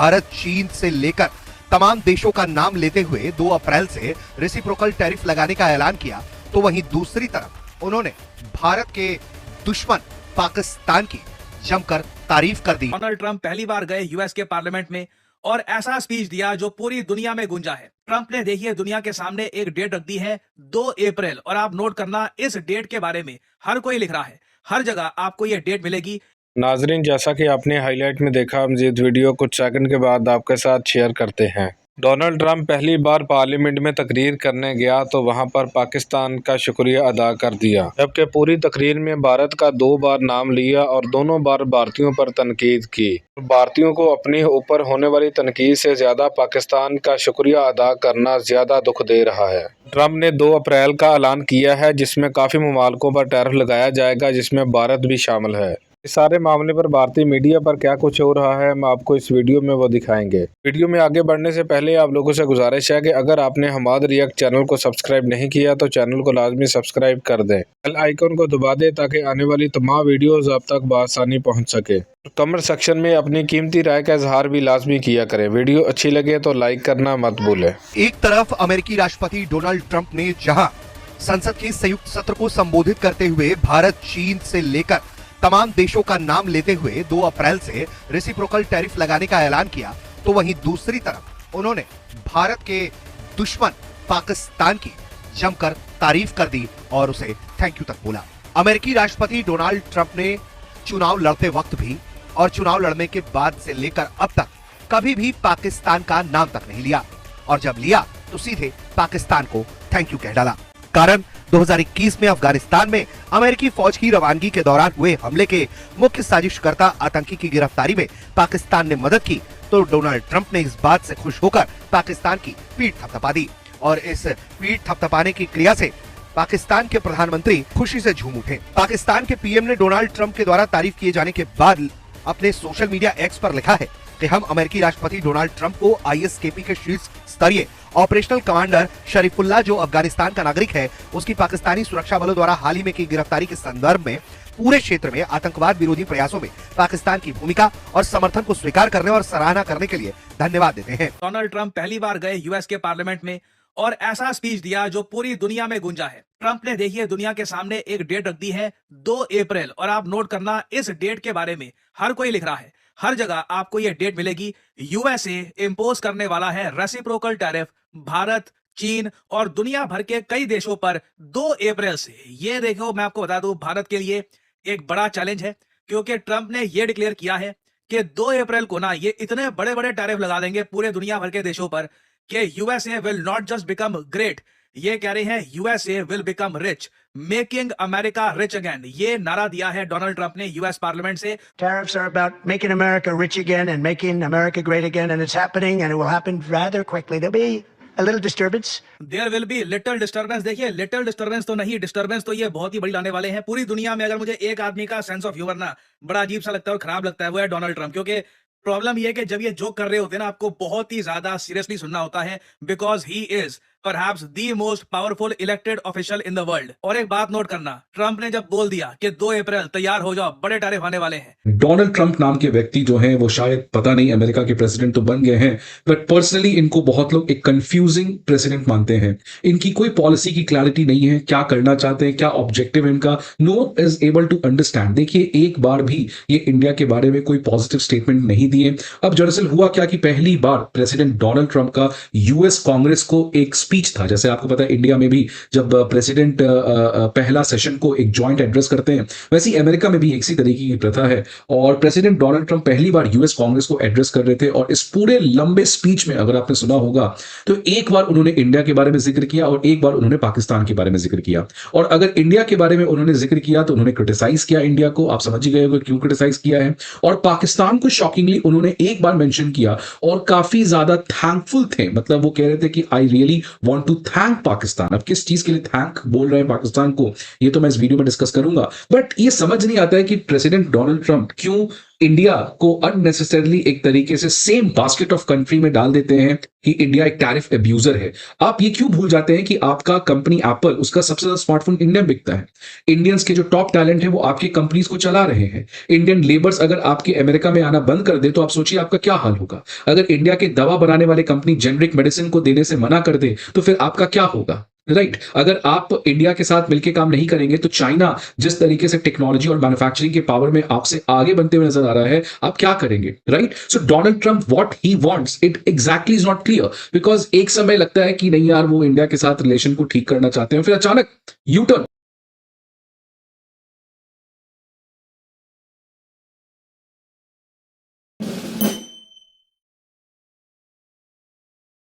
भारत, चीन से लेकर तमाम देशों का नाम लेते हुए 2 अप्रैल से रेसिप्रोकल टैरिफ लगाने का ऐलान किया, तो वहीं दूसरी तरफ उन्होंने भारत के दुश्मन पाकिस्तान की जमकर तारीफ कर दी। डोनाल्ड ट्रंप पहली बार गए यूएस के पार्लियामेंट में और ऐसा स्पीच दिया जो पूरी दुनिया में गूंजा है। ट्रंप ने देखिए दुनिया के सामने एक डेट रख दी है 2 अप्रैल, और आप नोट करना इस डेट के बारे में हर कोई लिख रहा है, हर जगह आपको ये डेट मिलेगी। नाजरीन, जैसा कि आपने हाईलाइट में देखा, मजीद वीडियो कुछ सेकंड के बाद आपके साथ शेयर करते हैं। डोनाल्ड ट्रंप पहली बार पार्लियामेंट में तकरीर करने गया तो वहां पर पाकिस्तान का शुक्रिया अदा कर दिया, जबकि पूरी तकरीर में भारत का 2 बार नाम लिया और दोनों बार भारतीयों पर तनकीद की। भारतीयों को अपने ऊपर होने वाली तनकीद से ज्यादा पाकिस्तान का शुक्रिया अदा करना ज्यादा दुख दे रहा है। ट्रंप ने 2 अप्रैल का ऐलान किया है, जिसमें काफी ममालिकों पर टैरिफ लगाया जाएगा, जिसमें भारत भी शामिल है। इस सारे मामले पर भारतीय मीडिया पर क्या कुछ हो रहा है, हम आपको इस वीडियो में वो दिखाएंगे। वीडियो में आगे बढ़ने से पहले आप लोगों से गुजारिश है कि अगर आपने हमाद रिएक्ट चैनल को सब्सक्राइब नहीं किया तो चैनल को लाजमी सब्सक्राइब कर दें, बेल आइकन को दबा दें ताकि आने वाली तमाम वीडियोस आप तक बआसानी पहुंच सके। कमेंट सेक्शन में अपनी कीमती राय का इजहार भी लाजमी किया करें। वीडियो अच्छी लगे तो लाइक करना मत भूलें। एक तरफ अमेरिकी राष्ट्रपति डोनाल्ड ट्रंप ने जहां संसद के संयुक्त सत्र को संबोधित करते हुए भारत, चीन से लेकर तमाम देशों का नाम लेते हुए 2 अप्रैल से रेसिप्रोकल टैरिफ लगाने का ऐलान किया, तो वहीं दूसरी तरफ उन्होंने भारत के दुश्मन पाकिस्तान की जमकर तारीफ कर दी और उसे थैंक यू तक बोला। अमेरिकी राष्ट्रपति डोनाल्ड ट्रंप ने चुनाव लड़ते वक्त भी और चुनाव लड़ने के बाद से लेकर अब तक कभी भी पाकिस्तान का नाम तक नहीं लिया, और जब लिया तो सीधे पाकिस्तान को थैंक यू कह डाला। कारण 2021 में अफगानिस्तान में अमेरिकी फौज की रवानगी के दौरान हुए हमले के मुख्य साजिशकर्ता आतंकी की गिरफ्तारी में पाकिस्तान ने मदद की, तो डोनाल्ड ट्रंप ने इस बात से खुश होकर पाकिस्तान की पीठ थपथपा दी, और इस पीठ थपथपाने की क्रिया से पाकिस्तान के प्रधानमंत्री खुशी से झूम उठे। पाकिस्तान के पीएम ने डोनाल्ड ट्रंप के द्वारा तारीफ किए जाने के बाद अपने सोशल मीडिया एक्स पर लिखा है कि हम अमेरिकी राष्ट्रपति डोनाल्ड ट्रंप को आईएसकेपी के शीर्ष स्तरीय ऑपरेशनल कमांडर शरीफुल्लाह, जो अफगानिस्तान का नागरिक है, उसकी पाकिस्तानी सुरक्षा बलों द्वारा हाल ही में की गिरफ्तारी के संदर्भ में पूरे क्षेत्र में आतंकवाद विरोधी प्रयासों में पाकिस्तान की भूमिका और समर्थन को स्वीकार करने और सराहना करने के लिए धन्यवाद देते हैं। डोनाल्ड ट्रंप पहली बार गए यूएस के पार्लियामेंट में और ऐसा स्पीच दिया जो पूरी दुनिया में गूंजा है। ट्रंप ने देखिए दुनिया के सामने एक डेट रख दी है 2 अप्रैल, और आप नोट करना इस डेट के बारे में हर कोई लिख रहा है, हर जगह आपको ये डेट मिलेगी। यूएसए इंपोज करने वाला है रेसिप्रोकल टैरिफ भारत, चीन और दुनिया भर के कई देशों पर 2 अप्रैल से। ये देखो, मैं आपको बता दूं, भारत के लिए एक बड़ा चैलेंज है, क्योंकि ट्रंप ने ये डिक्लेयर किया है कि 2 अप्रैल को ना ये इतने बड़े बड़े टैरिफ लगा देंगे पूरे दुनिया भर के देशों पर कि USA will not just become great, ये कह रहे हैं USA will become rich, making America rich again. ये नारा दिया है डोनाल्ड ट्रंप ने यूएस पार्लियामेंट से। Tariffs are about making America rich again and making America great again, and it's happening, and it will happen rather quickly. There'll be a little disturbance. There will be little disturbance। देखिए, little disturbance तो नहीं, disturbance तो ये बहुत ही बड़ी लाने वाले हैं पूरी दुनिया में। अगर मुझे एक आदमी का सेंस ऑफ ह्यूमर ना बड़ा अजीब सा लगता है और खराब लगता है, वो है डोनाल्ड ट्रंप। क्योंकि प्रॉब्लम ये है कि जब ये जोक कर रहे होते हैं ना, आपको बहुत ही ज्यादा सीरियसली सुनना होता है, because he is perhaps the most powerful elected official in the world। और एक बात नोट करना, ट्रंप ने जब बोल दिया कि 2 अप्रैल तैयार हो जाओ, बड़े टैरिफ आने वाले हैं। डोनाल्ड ट्रंप नाम के व्यक्ति जो हैं वो शायद पता नहीं अमेरिका के प्रेसिडेंट तो बन गए हैं, बट पर्सनली इनको बहुत लोग एक कंफ्यूजिंग प्रेसिडेंट मानते हैं। इनकी कोई पॉलिसी की क्लैरिटी नहीं है, क्या करना चाहते हैं, क्या ऑब्जेक्टिव है इनका, no is able to understand. देखिए, एक बार भी ये इंडिया के बारे में कोई पॉजिटिव स्टेटमेंट नहीं दिए। अब दरअसल हुआ क्या कि पहली बार प्रेसिडेंट डोनाल्ड ट्रंप का यूएस कांग्रेस को एक स्पीच था। जैसे आपको पता है इंडिया में भी जब प्रेसिडेंट पहला सेशन को एक जॉइंट एड्रेस करते हैं, वैसे ही अमेरिका में भी इसी तरीके की प्रथा है। और प्रेसिडेंट डोनाल्ड ट्रंप पहली बार यूएस कांग्रेस को एड्रेस कर रहे थे, और इस पूरे लंबे स्पीच में अगर आपने सुना होगा तो एक बार उन्होंने इंडिया के बारे में जिक्र किया और एक बार उन्होंने पाकिस्तान के बारे में जिक्र किया। और अगर इंडिया के बारे में उन्होंने जिक्र किया तो उन्होंने क्रिटिसाइज किया इंडिया को, आप समझ ही गए होंगे क्यों क्रिटिसाइज किया है। और पाकिस्तान को शॉकिंगली उन्होंने एक बार मेंशन किया और काफी ज्यादा थैंकफुल थे, मतलब वो कह रहे थे कि I really want to thank Pakistan. अब किस चीज के लिए थैंक बोल रहे हैं पाकिस्तान को, ये तो मैं इस वीडियो में डिस्कस करूंगा, बट ये समझ नहीं आता है कि प्रेसिडेंट डोनाल्ड ट्रंप क्यों इंडिया को अननेसेसरली एक तरीके से सेम बास्केट ऑफ कंट्री में डाल देते हैं कि इंडिया एक टैरिफ एब्यूजर है। आप ये क्यों भूल जाते हैं कि आपका कंपनी एप्पल, उसका सबसे ज्यादा स्मार्टफोन इंडिया में बिकता है। इंडियंस के जो टॉप टैलेंट है वो आपकी कंपनीज को चला रहे हैं। इंडियन लेबर्स अगर आपके अमेरिका में आना बंद कर दे तो आप सोचिए आपका क्या हाल होगा। अगर इंडिया के दवा बनाने वाले कंपनी जेनरिक मेडिसिन को देने से मना कर दे तो फिर आपका क्या होगा, राइट? अगर आप इंडिया के साथ मिलकर काम नहीं करेंगे तो चाइना जिस तरीके से टेक्नोलॉजी और मैन्युफैक्चरिंग के पावर में आपसे आगे बनते हुए नजर आ रहा है, आप क्या करेंगे, right? So Donald Trump what he wants it exactly is not clear, because एक समय लगता है कि नहीं यार वो इंडिया के साथ रिलेशन को ठीक करना चाहते हैं, फिर अचानक यू टर्न